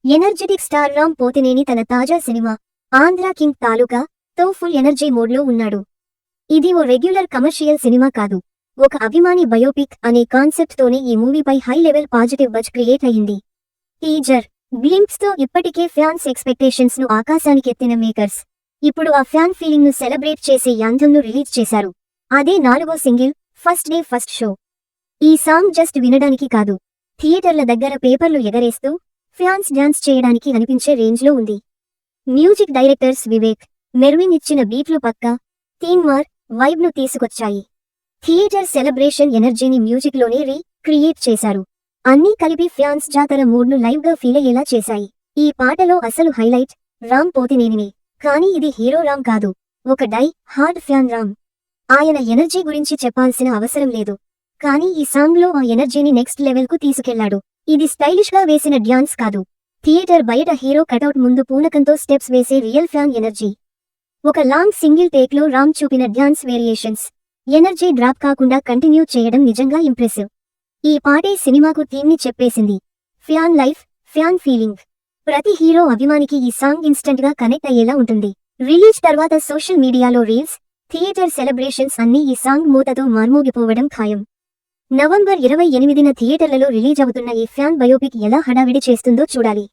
Energetic star Ram Pothineni తన తాజా cinema Andhra king తాలూకా తో ఫుల్ ఎనర్జీ మోడ్లో ఉన్నాడు. ఇది ఓ రెగ్యులర్ కమర్షియల్ సినిమా కాదు, ఒక అభిమాని బయోపిక్ అనే కాన్సెప్ట్ తోనే ఈ మూవీపై high level positive buzz create అయ్యింది. టీజర్ గ్లింప్స్ తో ఇప్పటికే ఫ్యాన్స్ ఎక్స్పెక్టేషన్స్ ను ఆకాశానికెత్తిన మేకర్స్ ఇప్పుడు ఆ ఫ్యాన్ ఫీలింగ్ ను సెలబ్రేట్ చేసే యాంథమ్ ను రిలీజ్ చేశారు. అదే 4వ single first day first show. ఈ సాంగ్ జస్ట్ వినడానికి కాదు, థియేటర్ల దగ్గర పేపర్లు ఎగరేస్తూ ఫ్యాన్స్ డాన్స్ చేయడానికి అనిపించే రేంజ్లో ఉంది. మ్యూజిక్ డైరెక్టర్స్ వివేక్, మెర్విన్ ఇచ్చిన బీట్లు పక్కా థీమ్ మార్ వైబ్ ను తీసుకొచ్చాయి. థియేటర్ సెలబ్రేషన్ ఎనర్జీని మ్యూజిక్ లోనే క్రియేట్ చేశారు. అన్నీ కలిపి ఫ్యాన్స్ జాతర మూడ్ ను లైవ్ గా ఫీల్ అయ్యేలా చేశాయి. ఈ పాటలో అసలు హైలైట్ రామ్ పోతినేనినే. కానీ ఇది హీరో రామ్ కాదు, ఒక డై హార్డ్ ఫ్యాన్ రామ్. ఆయన ఎనర్జీ గురించి చెప్పాల్సిన అవసరం లేదు, కానీ ఈ సాంగ్ లో ఆ ఎనర్జీని నెక్స్ట్ లెవెల్ కు తీసుకెళ్లాడు. ఇది స్టైలిష్ గా వేసిన డ్యాన్స్ కాదు, థియేటర్ బయట హీరో కటౌట్ ముందు పూనకంతో స్టెప్స్ వేసే రియల్ ఫ్యాన్ ఎనర్జీ. ఒక లాంగ్ సింగిల్ టేక్ లో రామ్ చూపిన డ్యాన్స్ వేరియేషన్స్, ఎనర్జీ డ్రాప్ కాకుండా కంటిన్యూ చేయడం నిజంగా ఇంప్రెసివ్. ఈ పాటే సినిమాకు థీమ్ ని చెప్పేసింది. Fan life, fan feeling. ప్రతి హీరో అభిమానికి ఈ సాంగ్ ఇన్స్టంట్ గా కనెక్ట్ అయ్యేలా ఉంటుంది. రిలీజ్ తర్వాత సోషల్ మీడియాలో రీల్స్, థియేటర్ సెలబ్రేషన్స్ అన్నీ ఈ సాంగ్ మూతతో మార్మోగిపోవడం ఖాయం. నవంబర్ 28న థియేటర్లలో రిలీజ్ అవుతున్న ఈ ఫ్యాన్ బయోపిక్ ఎలా హడావిడి చేస్తుందో చూడాలి.